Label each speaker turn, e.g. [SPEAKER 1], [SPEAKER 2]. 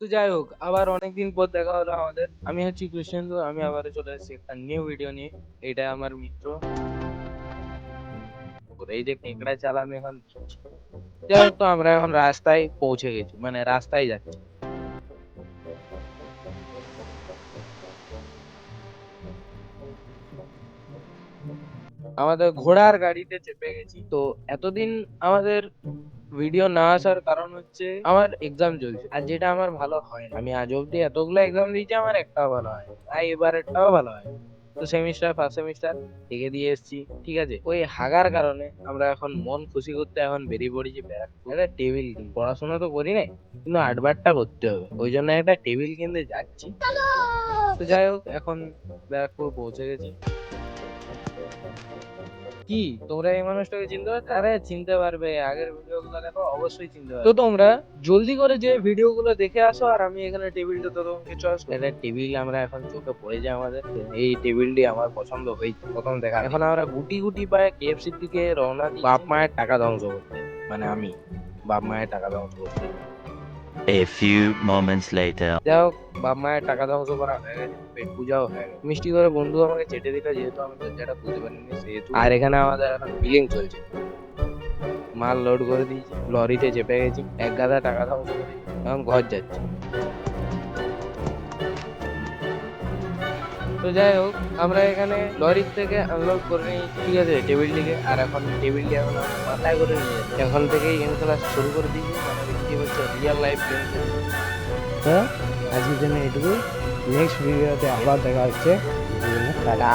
[SPEAKER 1] তো যাই হোক, আবার অনেকদিন পর দেখা হলো আমাদের। আমি হচ্ছি কৃষ্ণেন্দু, আমি আবারও চলে এসেছি একটা নিউ ভিডিও নিয়ে। এটা আমার মিত্র। ওর এই যে কেঁকড়া চালান এখন দিচ্ছি। যাই হোক, তো আমরা এখন রাস্তায় পৌঁছে গেছি, মানে রাস্তায় যাচ্ছি। আমাদের ঘোড়ার গাড়িতে চেপে গেছি। তো এতদিন আমাদের ভিডিও না আসার কারণ হচ্ছে আমার এক্সাম চলছে, আর যেটা আমার ভালো হয় না। আমি আজ অব্দি এতগুলো এক্সাম দিয়েছি, আমার একটাও ভালো হয় না। তাই এবার একটাও ভালো হয় না। তো সেমিস্টার ফার্স্ট সেমিস্টার থেকে দিয়ে এসেছি, ঠিক আছে। ওই হাগার কারণে আমরা এখন মন খুশি করতে এখন বেরিয়ে পড়েছি ব্যারাকপুর। একটা টেবিল কিনতে, পড়াশোনা তো করি নাই, কিন্তু আটবারটা করতে হবে, ওই জন্য একটা টেবিল কিনতে যাচ্ছি। তো যাই হোক, এখন ব্যারাকপুর পৌঁছে গেছি। কি তোমরা এই মানুষটাকে চিনতে পারছো? আরে চিনতে পারবে, আগের ভিডিও গুলো দেখো, অবশ্যই চিনতে পারবে। তো তোমরা জলদি করে যে ভিডিও গুলো দেখে আসো, আর আমি এখানে টেবিলটা তো তোমাকে চয়েস করি। এটা টেবিল আমরা এখন চোখে পড়ে যায় আমাদের। এই টেবিলটি আমার পছন্দ হয়েছে প্রথম দেখা। এখন আমরা গুটি গুটি পায়ে কেএফসির দিকে রওনা দিই, বাপ মায়ের টাকা ধ্বংস করতে। মানে আমি বাপ মায়ের টাকা ধ্বংস করতে।
[SPEAKER 2] A few moments later.
[SPEAKER 1] যাই হোক, বাপ মায়ের টাকা ধ্বংস করা হয়ে গেছে, পেট পূজাও হয়ে গেছে। মিষ্টি করে বন্ধু আমাকে চেটে দিল, যেহেতু আমি তো যেটা বুঝতে পারিনি সেহেতু। আর এখানে আমাদের এখন বিলিং চলছে। মাল লোড করে দিয়েছি, লরিতে চেপে গেছি, এক গাদা টাকা ধ্বংস করে এখন ঘর যাচ্ছি। তো যাই হোক, আমরা এখানে লরির থেকে আনলোড করে নিয়েছি, ঠিক আছে, টেবিলটিকে। আর এখন টেবিলটি এখন আমরা মাথায় করে নিয়ে যাচ্ছি। এখন থেকেই গেম খেলা শুরু করে দিয়েছি, মানে দেখতে হচ্ছে রিয়েল লাইফ গেম।
[SPEAKER 3] তো আজকের জন্য এটুকু। নেক্সট ভিডিওতে আবার দেখা হচ্ছে। টাটা।